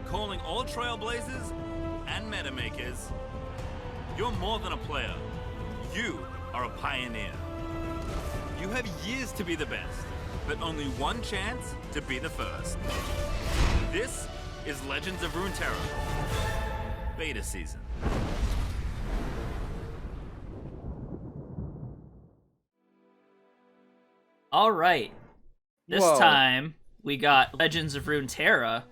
calling all trailblazers and meta makers. You're more than a player. You are a pioneer. You have years to be the best, but only one chance to be the first. This is Legends of Runeterra, beta season. All right. This time, we got Legends of Runeterra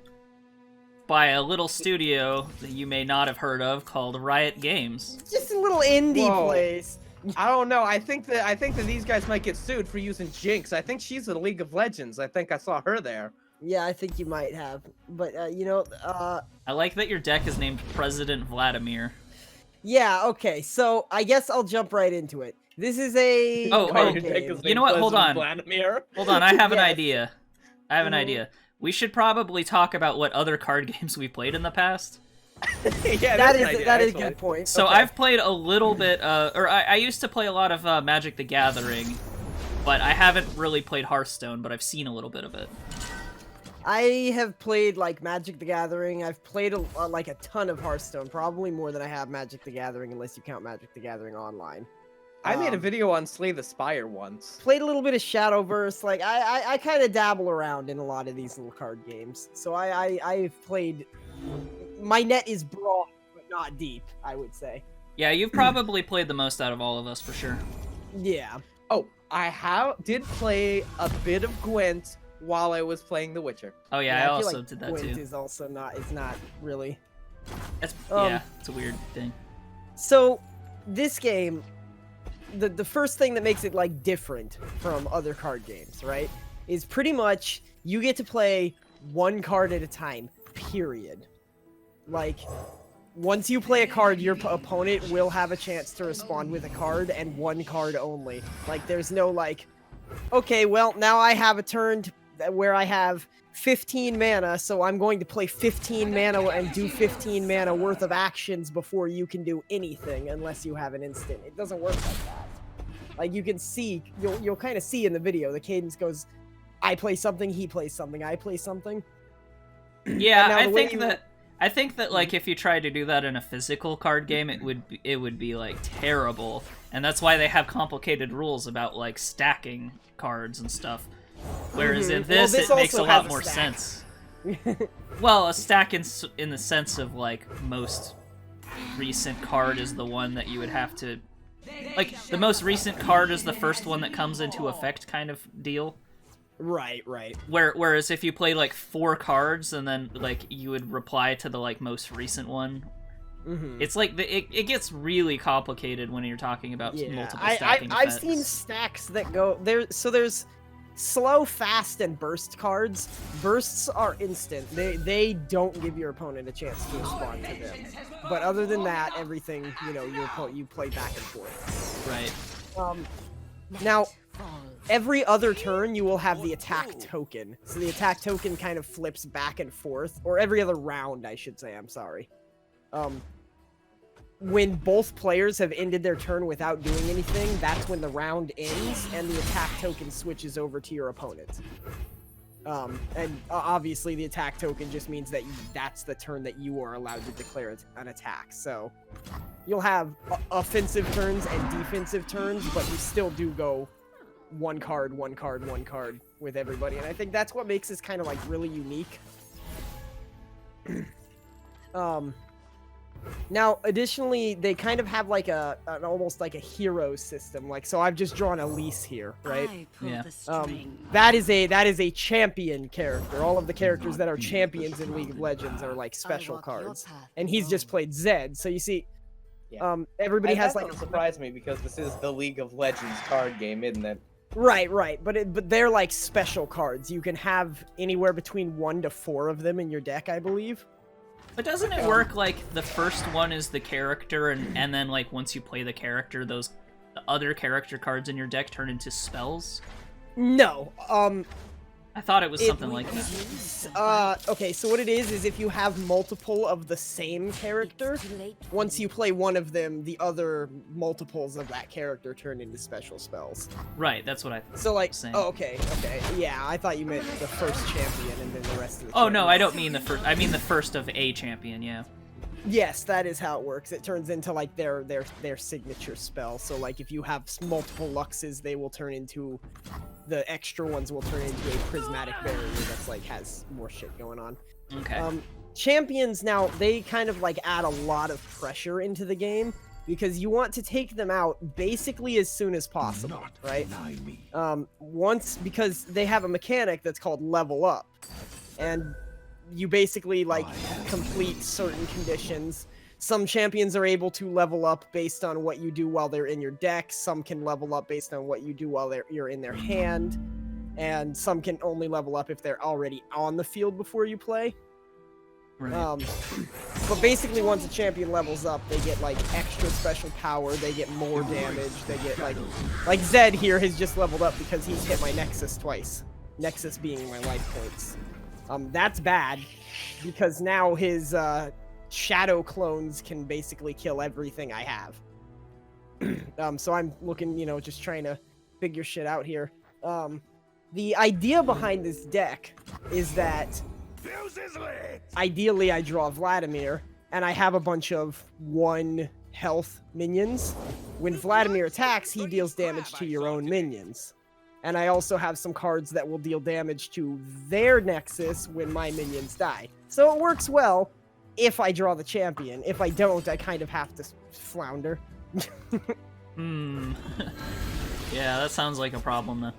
by a little studio that you may not have heard of called Riot Games. Just a little indie place. I don't know. I think that these guys might get sued for using Jinx. I think she's in League of Legends. I think I saw her there. Yeah, I think you might have. But, I like that your deck is named President Vladimir. Yeah, okay. So, I guess I'll jump right into it. This is a card game. You know what? Hold on. Vladimir. Hold on. I have an idea. An idea. We should probably talk about what other card games we played in the past. Yeah, that is a good point. So okay. I've played a little bit, I used to play a lot of Magic the Gathering, but I haven't really played Hearthstone, but I've seen a little bit of it. I have played, like, Magic the Gathering. I've played, like, a ton of Hearthstone. Probably more than I have Magic the Gathering, unless you count Magic the Gathering online. I made a video on Slay the Spire once. Played a little bit of Shadowverse. Like, I kind of dabble around in a lot of these little card games. So I've played... My net is broad, but not deep, I would say. Yeah, you've probably played the most out of all of us, for sure. Yeah. Oh, I did play a bit of Gwent while I was playing The Witcher. Oh yeah, I also like did that Gwent too. Is also not really. It's a weird thing. So, this game, the first thing that makes it like different from other card games, right, is pretty much you get to play one card at a time. Period. Like, once you play a card, your opponent will have a chance to respond with a card, and one card only. Like, there's no, like, okay, well, now I have a turn where I have 15 mana, so I'm going to play 15 mana and do 15 mana worth of actions before you can do anything, unless you have an instant. It doesn't work like that. Like, you can see, you'll kind of see in the video, the cadence goes, I play something, he plays something, I play something. Yeah, I think that like if you tried to do that in a physical card game, it would be like terrible, and that's why they have complicated rules about like stacking cards and stuff. Whereas in this it makes a lot more sense. Well, a stack in the sense of like most recent card is the one that you would have to, like the most recent card is the first one that comes into effect kind of deal. Right. Whereas if you play like 4 cards and then like you would reply to the like most recent one, it's like it gets really complicated when you're talking about multiple stacking I've effects. seen stacks that go there. So there's slow, fast, and burst cards. Bursts are instant. They don't give your opponent a chance to respond to them. But other than that, everything you play back and forth. Right. Now, every other turn, you will have the attack token. So the attack token kind of flips back and forth. Or every other round, I should say. I'm sorry. When both players have ended their turn without doing anything, that's when the round ends, and the attack token switches over to your opponent. And obviously, the attack token just means that that's the turn that you are allowed to declare an attack. So you'll have offensive turns and defensive turns, but you still do go one card with everybody, and I think that's what makes this kind of like really unique. Now, additionally, they kind of have like an almost like a hero system. Like, so I've just drawn Elise here, right? Yeah. That is a champion character. All of the characters that are champions in League of Legends are like special cards, and he's just played Zed. So you see, everybody has like. That doesn't surprise me because this is the League of Legends card game, isn't it? Right. But they're like special cards. You can have anywhere between 1 to 4 of them in your deck, I believe. But doesn't it work like the first one is the character, and then like once you play the character, the other character cards in your deck turn into spells? No. I thought it was something like that. Okay, so what it is if you have multiple of the same character, once you play one of them, the other multiples of that character turn into special spells. Right, that's what I So like, was saying. oh, okay. Yeah, I thought you meant the first champion and then the rest of the Oh, no, champions. I don't mean the first. I mean the first of a champion, yeah. Yes, that is how it works. It turns into like their signature spell. So like if you have multiple Luxes, they will turn into the extra ones will turn into a prismatic barrier that's like has more shit going on. Okay. Champions now, they kind of like add a lot of pressure into the game because you want to take them out basically as soon as possible, right? Because they have a mechanic that's called level up, and you basically like complete certain conditions. Some champions are able to level up based on what you do while they're in your deck. Some can level up based on what you do while you're in their hand. And some can only level up if they're already on the field before you play. Right. But basically once a champion levels up, they get like extra special power, they get more damage, they get like Zed here has just leveled up because he's hit my Nexus twice. Nexus being my life points. That's bad because now his shadow clones can basically kill everything I have. So I'm looking, just trying to figure shit out here. The idea behind this deck is that ideally I draw Vladimir and I have a bunch of 1 health minions. When Vladimir attacks, he deals damage to your own minions. And I also have some cards that will deal damage to their Nexus when my minions die. So it works well if I draw the champion. If I don't, I kind of have to flounder. Yeah, that sounds like a problem then.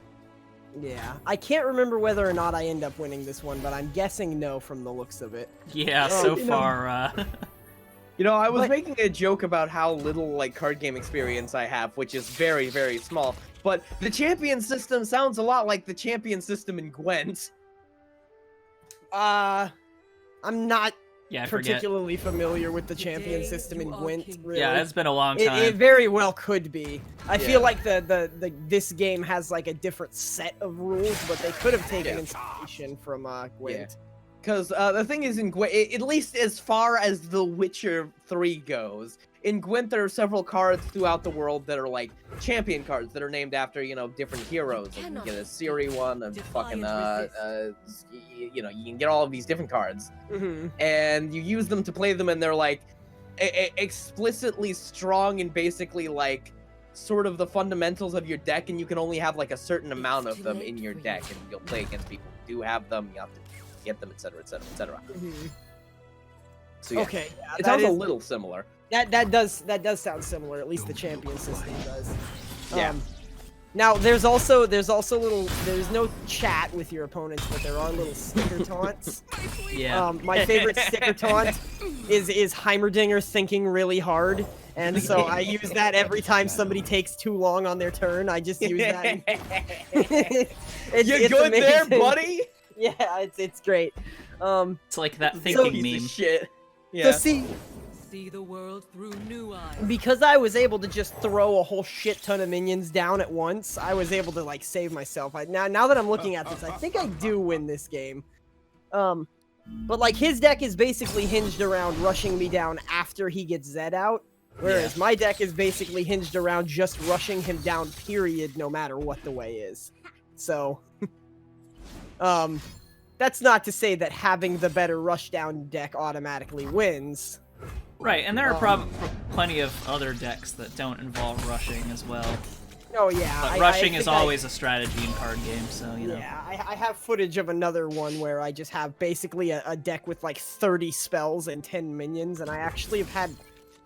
Yeah. I can't remember whether or not I end up winning this one, but I'm guessing no from the looks of it. Yeah, so far, I was making a joke about how little like card game experience I have, which is very, very small. But the champion system sounds a lot like the champion system in Gwent. I'm not particularly familiar with the champion system in Gwent. Really. Yeah, it's been a long time. It very well could be. I feel like this game has like a different set of rules, but they could have taken inspiration from Gwent. Yeah. Because the thing is, in Gwent, at least as far as The Witcher 3 goes, in Gwent there are several cards throughout the world that are like champion cards that are named after, different heroes. Like you get a Ciri one, a fucking, you can get all of these different cards. Mm-hmm. And you use them to play them, and they're like explicitly strong and basically like sort of the fundamentals of your deck, and you can only have like a certain amount of them in your deck, and you'll play against people who do have them. You have to get them, etc., etc., etc. So yeah, okay, it sounds a little similar. That does sound similar. At least the champion system does. Yeah. Now there's no chat with your opponents, but there are little sticker taunts. Yeah. My favorite sticker taunt is Heimerdinger thinking really hard, and so I use that every time somebody takes too long on their turn. I just use that. You're good there, buddy. Yeah, it's great. It's like that thinking Piece meme. of shit. Yeah. So see the world through new eyes. because I was able to just throw a whole shit ton of minions down at once, I was able to like save myself. Now that I'm looking at this, I think I do win this game. But like his deck is basically hinged around rushing me down after he gets Zed out, whereas my deck is basically hinged around just rushing him down, period, no matter what the way is. So, that's not to say that having the better rushdown deck automatically wins. Right, and there are plenty of other decks that don't involve rushing as well. Oh yeah, But rushing is always a strategy in card games, so you know. Yeah, I have footage of another one where I just have basically a deck with like 30 spells and 10 minions, and I actually have had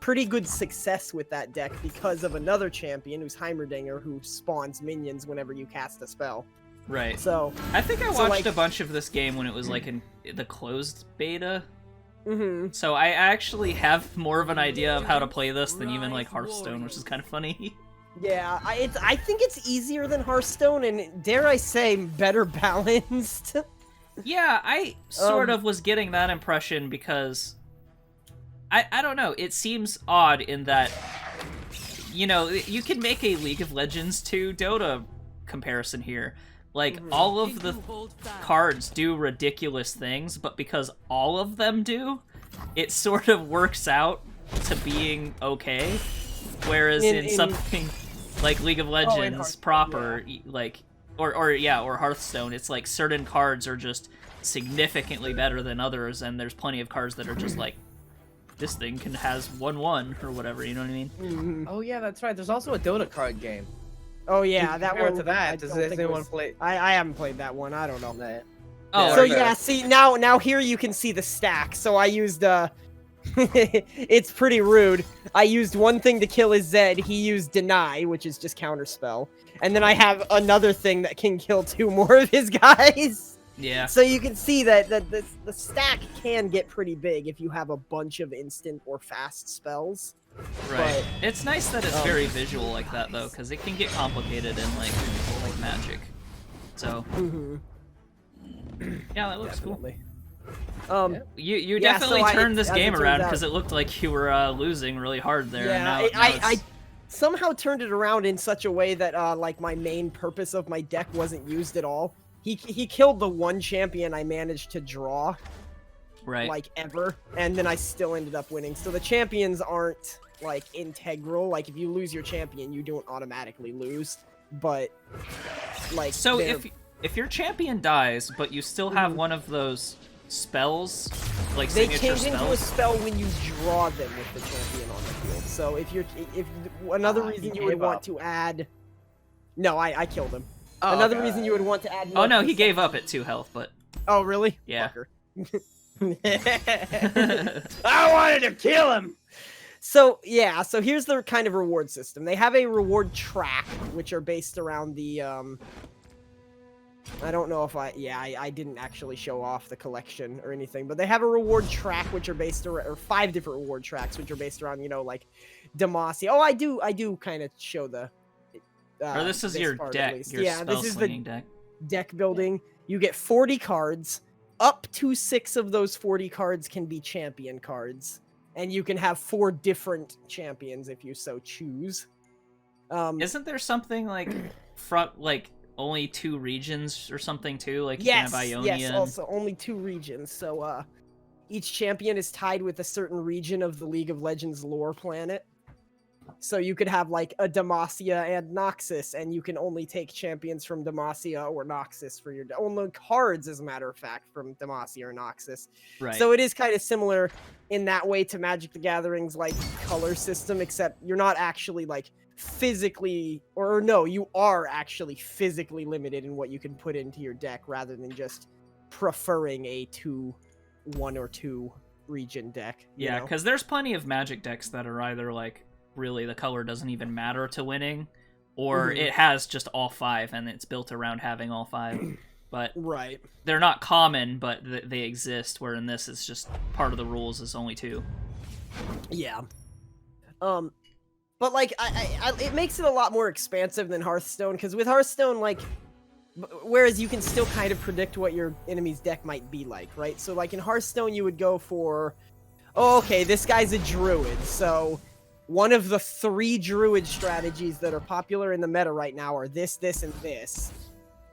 pretty good success with that deck because of another champion who's Heimerdinger, who spawns minions whenever you cast a spell. Right. So I think I watched a bunch of this game when it was like in the closed beta. So I actually have more of an idea of how to play this than even like Hearthstone, which is kind of funny. Yeah, I think it's easier than Hearthstone, and dare I say, better balanced. Yeah, I sort of was getting that impression because I don't know, it seems odd in that, you know, you can make a League of Legends to Dota comparison here, Like, all of the cards do ridiculous things, but because all of them do, it sort of works out to being okay. Whereas in something like League of Legends proper, like, or Hearthstone, it's like certain cards are just significantly better than others, and there's plenty of cards that are just like, this thing has 1/1 or whatever, you know what I mean? Oh yeah, that's right. There's also a Dota card game. Oh yeah, that Compared one. to that, does anyone play? I haven't played that one. I don't know. Oh, So okay. yeah, see now here you can see the stack. So I used it's pretty rude. I used one thing to kill his Zed. He used deny, which is just counterspell, and then I have another thing that can kill 2 more of his guys. yeah. So you can see that the stack can get pretty big if you have a bunch of instant or fast spells. Right. It's nice that it's very visual like that, though, because it can get complicated in, like Magic. So, yeah, that looks Definitely. cool. You Yeah, definitely so turned this as game it around, turns because out- it looked like you were losing really hard there. and Yeah, now I it's- somehow turned it around in such a way that like my main purpose of my deck wasn't used at all. He killed the one champion I managed to draw right. like ever, and then I still ended up winning. So the champions aren't like integral. Like if you lose your champion, you don't automatically lose. But like So they're- if your champion dies, but you still have one of those spells, like they signature change into a spells. spell when you draw them with the champion on the field. So if another reason you would gave want up. to add, no, I killed him. Oh, Another okay. reason you would want to add. Oh more no, he percent- gave up at 2 health, but Oh really? Yeah. Fucker. I wanted to kill him. So yeah, so here's the kind of reward system. They have a reward track, which are based around the I don't know if I didn't actually show off the collection or anything, but they have a reward track which are based around, or 5 different reward tracks which are based around, like Demacia. Oh, I do kind of show the. or this is your part at deck, least. your Yeah, spell this is slinging the deck. deck building. You get 40 cards. Up to 6 of those 40 cards can be champion cards, and you can have 4 different champions if you so choose. Isn't there something like only 2 regions or something too? Like you Yes, can have Ionia. yes. Also, only 2 regions. So each champion is tied with a certain region of the League of Legends lore planet. So you could have like a Demacia and Noxus, and you can only take champions from Demacia or Noxus for your only cards, as a matter of fact, from Demacia or Noxus. Right. So it is kind of similar in that way to Magic the Gathering's like color system, except you're not actually like physically, or no, you are actually physically limited in what you can put into your deck rather than just preferring a 1 or 2 region deck. Yeah, because there's plenty of Magic decks that are either like really the color doesn't even matter to winning, or it has just all 5 and it's built around having all 5. But Right. they're not common, but they exist, where in this it's just part of the rules is only 2. Yeah. But like, it makes it a lot more expansive than Hearthstone, because with Hearthstone, like, whereas you can still kind of predict what your enemy's deck might be like, right? So like in Hearthstone, you would go for, oh, okay, this guy's a druid, so one of the 3 druid strategies that are popular in the meta right now are this, this, and this.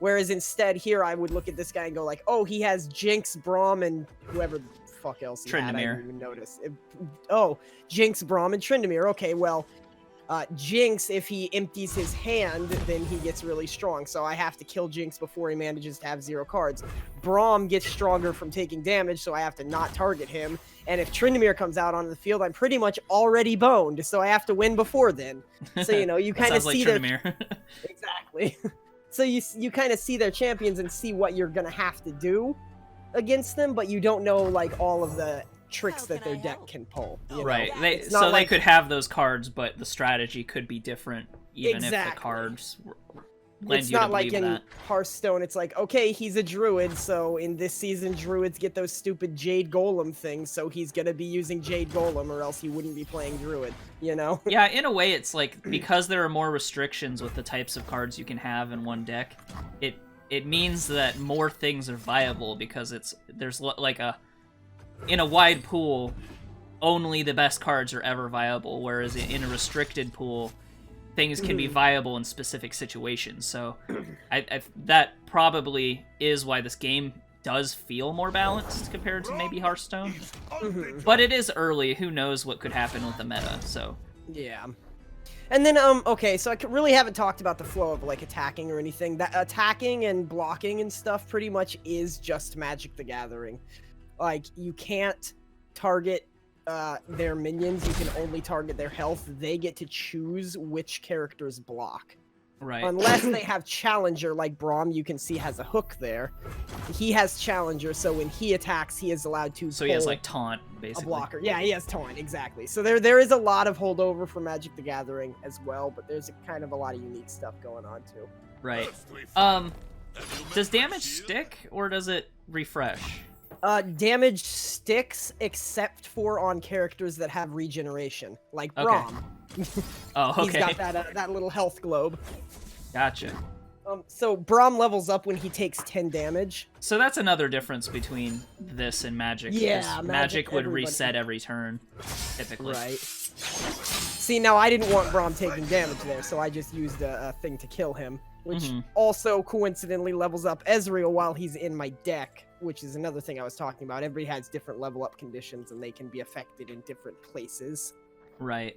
Whereas instead here, I would look at this guy and go like, oh, he has Jinx, Braum, and whoever the fuck else he had. I Tryndamere. didn't even notice. Jinx, Braum, and Tryndamere. Okay, well, Jinx, if he empties his hand, then he gets really strong. So I have to kill Jinx before he manages to have 0 cards. Braum gets stronger from taking damage, so I have to not target him. And if Tryndamere comes out onto the field, I'm pretty much already boned, so I have to win before then. So, you kind of Sounds like see their... Tryndamere. Exactly. So you kind of see their champions and see what you're going to have to do against them, but you don't know, like, all of the tricks that their deck can pull. you know? Right. It's not They like- could have those cards, but the strategy could be different, even if the Exactly. cards lend It's you to not like believe in that. Hearthstone, it's like, okay, he's a druid, so in this season, druids get those stupid Jade Golem things, so he's gonna be using Jade Golem, or else he wouldn't be playing druid, you know? Yeah, in a way, it's like, because there are more restrictions with the types of cards you can have in one deck, it means that more things are viable, because there's like in a wide pool, only the best cards are ever viable, whereas in a restricted pool, things can be viable in specific situations. So that probably is why this game does feel more balanced compared to maybe Hearthstone. But it is early. Who knows what could happen with the meta, so... Yeah. And then, okay, so really haven't talked about the flow of, like, attacking or anything. That attacking and blocking and stuff pretty much is just Magic the Gathering. Like, you can't target their minions, you can only target their health. They get to choose which characters block. Right. Unless they have Challenger, like Braum, you can see has a hook there. He has Challenger, so when he attacks, he is allowed to So he has, like, Taunt, basically. a blocker. Yeah, he has Taunt, exactly. So there is a lot of holdover for Magic the Gathering as well, but there's kind of a lot of unique stuff going on, too. Right. Does damage stick, or does it refresh? Damage sticks, except for on characters that have regeneration, like Braum. Oh, okay. He's got that little health globe. Gotcha. So Braum levels up when he takes 10 damage. So that's another difference between this and Magic. Yeah, 'cause Magic, would everybody- reset every turn, typically. Right. See, now I didn't want Braum taking damage there, so I just used a thing to kill him, which also coincidentally levels up Ezreal while he's in my deck, which is another thing I was talking about. Everybody has different level up conditions, and they can be affected in different places. Right.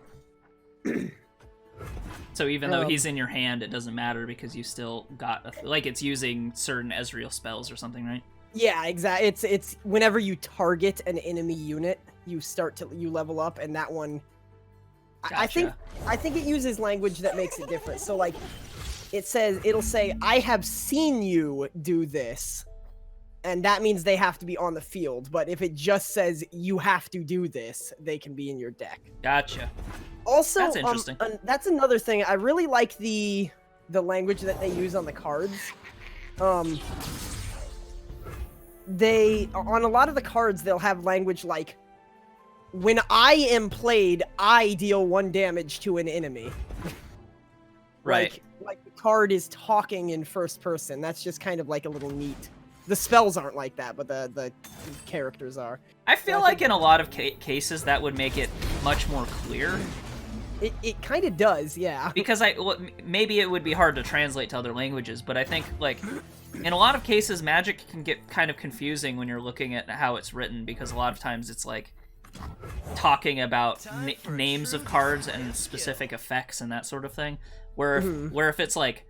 So even though he's in your hand, it doesn't matter because you still got like it's using certain Ezreal spells or something, right? Yeah, exactly. It's whenever you target an enemy unit, you level up, and that one. Gotcha. I think it uses language that makes it different. So like, it'll say, "I have seen you do this," and that means they have to be on the field. But if it just says you have to do this, they can be in your deck. Gotcha. Also, That's interesting. That's another thing. I really like the language that they use on the cards. They on a lot of the cards they'll have language like, "When I am played, I deal 1 damage to an enemy." Right. Like the card is talking in first person. That's just kind of like a little neat. The spells aren't like that, but the characters are. I feel like in a lot of cases that would make it much more clear. It kind of does, yeah. Because maybe it would be hard to translate to other languages, but I think like in a lot of cases Magic can get kind of confusing when you're looking at how it's written, because a lot of times it's like talking about names of cards and specific effects and that sort of thing. Where if it's like,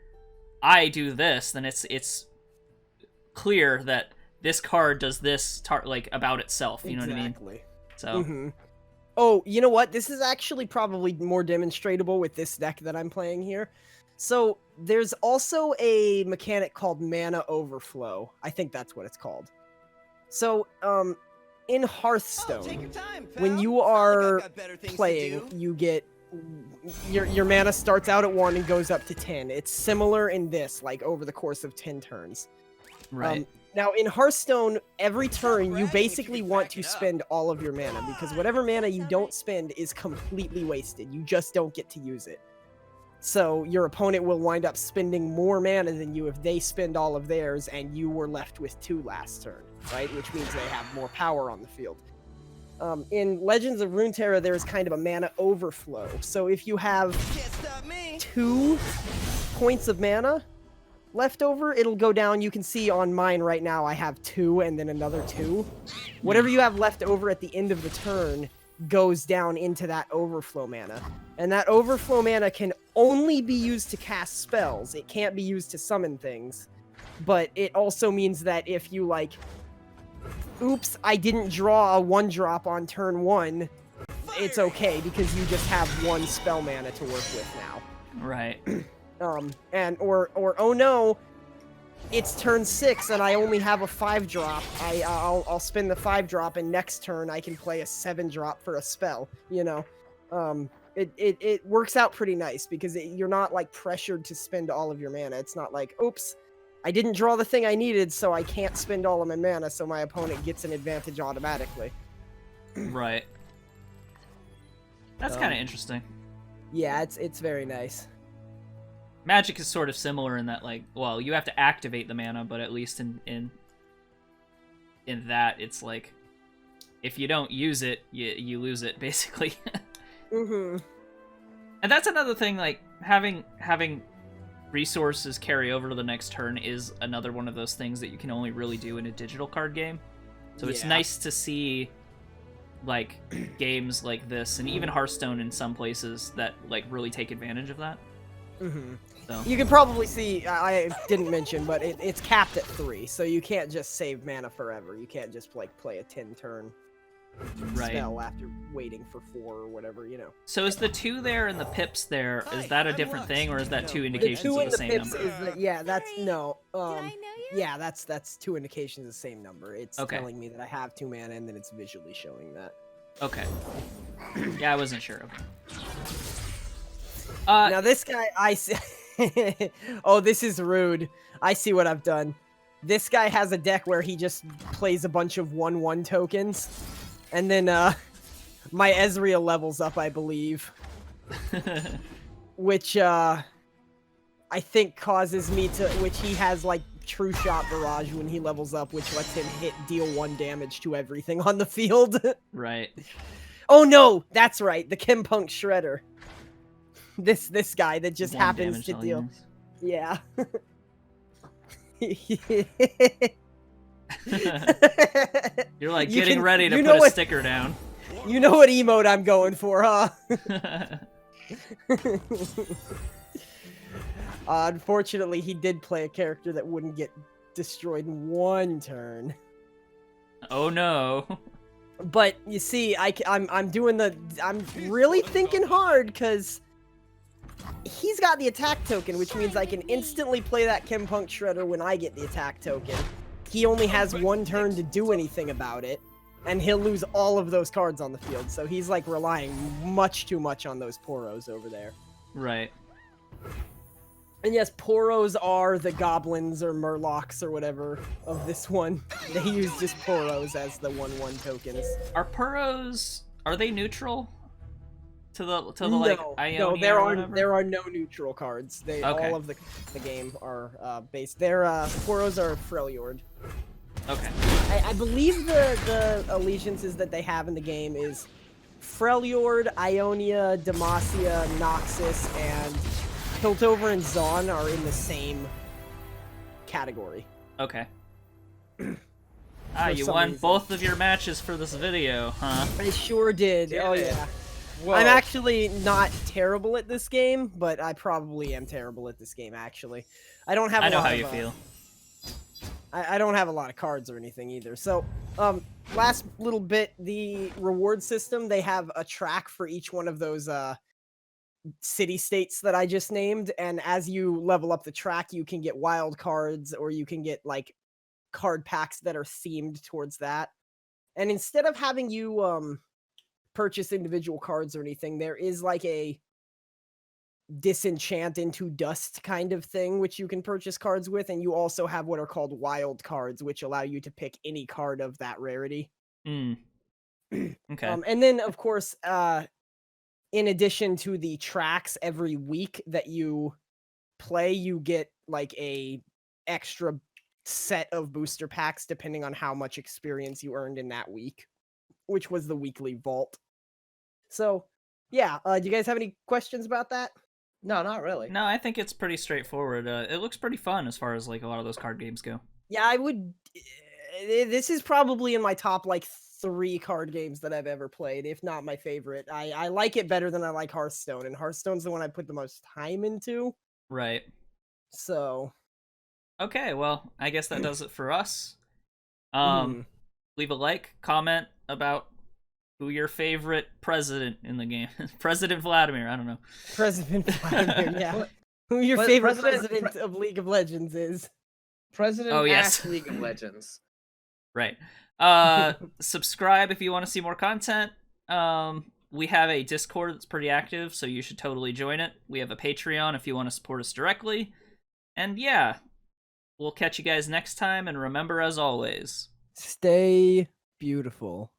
"I do this," then it's clear that this card does this like about itself. You know what I mean? So. Oh, you know what? This is actually probably more demonstratable with this deck that I'm playing here. So there's also a mechanic called mana overflow. I think that's what it's called. So in Hearthstone, when you are playing, you get your mana starts out at 1 and goes up to 10. It's similar in this, like over the course of 10 turns. Right. Now, in Hearthstone, every turn, you basically want to spend all of your mana, because whatever mana you don't spend is completely wasted. You just don't get to use it. So your opponent will wind up spending more mana than you if they spend all of theirs, and you were left with 2 last turn, right? Which means they have more power on the field. In Legends of Runeterra, there's kind of a mana overflow. So if you have 2 points of mana left over, it'll go down. You can see on mine right now I have 2 and then another 2. Whatever you have left over at the end of the turn goes down into that overflow mana. And that overflow mana can only be used to cast spells. It can't be used to summon things. But it also means that if you like, "Oops, I didn't draw a 1-drop on turn 1, it's okay because you just have 1 spell mana to work with now. Right. Or oh no, it's turn 6 and I only have a 5-drop. I'll spend the 5-drop and next turn I can play a 7-drop for a spell. You know, it works out pretty nice because you're not like pressured to spend all of your mana. It's not like, "Oops, I didn't draw the thing I needed, so I can't spend all of my mana, so my opponent gets an advantage automatically." Right. That's kind of interesting. Yeah, it's very nice. Magic is sort of similar in that, like, well, you have to activate the mana, but at least in that, it's like, if you don't use it, you lose it, basically. And that's another thing, like, having resources carry over to the next turn is another one of those things that you can only really do in a digital card game. So it's nice to see, like, games like this, and even Hearthstone in some places that, like, really take advantage of that. Mm-hmm. So. You can probably see, I didn't mention, but it's capped at 3, so you can't just save mana forever. You can't just, like, play a 10-turn spell after waiting for 4 or whatever, you know. So is the 2 there and the pips there, is that a different thing, or is that 2 indications the 2 of and the the same pips number? is yeah, that's, no, yeah, that's 2 indications of the same number. It's telling me that I have 2 mana, and then it's visually showing that. Okay. Yeah, I wasn't sure. Now this guy, I see... Oh, this is rude. I see what I've done. This guy has a deck where he just plays a bunch of 1/1 tokens, and then my Ezreal levels up, I believe, which I think causes me to, which he has like True Shot Barrage when he levels up, which lets him deal 1 damage to everything on the field. Right. Oh no, that's right, the Kimpunk Shredder. This guy that just happens to deal. Yeah. You're like getting ready to put a sticker down. You know what emote I'm going for, huh? Unfortunately, he did play a character that wouldn't get destroyed in 1 turn. Oh no. But you see, I'm really thinking hard because he's got the attack token, which means I can instantly play that Kimpunk Shredder when I get the attack token. He only has 1 turn to do anything about it, and he'll lose all of those cards on the field. So he's like relying much too much on those Poros over there. Right. And yes, Poros are the goblins or murlocs or whatever of this one. They use just Poros as the 1/1 tokens. Are Puros, are they neutral? To the No, like no, Ionia or whatever? there are no neutral cards. They all of the game are based. Their Poros are Freljord. Okay. I believe the allegiances that they have in the game is Freljord, Ionia, Demacia, Noxus, and Piltover and Zaun are in the same category. Okay. You won both of your matches for this video, huh? I sure did. Oh yeah. Whoa. I'm actually not terrible at this game, but I probably am terrible at this game, actually. I don't have I know how you feel. I don't have a lot of cards or anything either. So, last little bit, the reward system, they have a track for each one of those city-states that I just named, and as you level up the track, you can get wild cards, or you can get, like, card packs that are themed towards that. And instead of having you, purchase individual cards or anything, there is like a disenchant into dust kind of thing which you can purchase cards with, and you also have what are called wild cards, which allow you to pick any card of that rarity. Okay. And then of course in addition to the tracks every week that you play, you get like a extra set of booster packs depending on how much experience you earned in that week, which was the weekly vault. So, yeah, do you guys have any questions about that? No, not really. No, I think it's pretty straightforward. It looks pretty fun as far as like a lot of those card games go. Yeah, I would... This is probably in my top, like, 3 card games that I've ever played, if not my favorite. I like it better than I like Hearthstone, and Hearthstone's the one I put the most time into. Right. So... Okay, well, I guess that does it for us. Leave a like, comment about who your favorite president in the game. President Vladimir, I don't know. President Vladimir, yeah. Who your favorite president of League of Legends is. President yes. League of Legends. Right. Subscribe if you want to see more content. We have a Discord that's pretty active, so you should totally join it. We have a Patreon if you want to support us directly. And yeah, we'll catch you guys next time, and remember, as always, stay beautiful.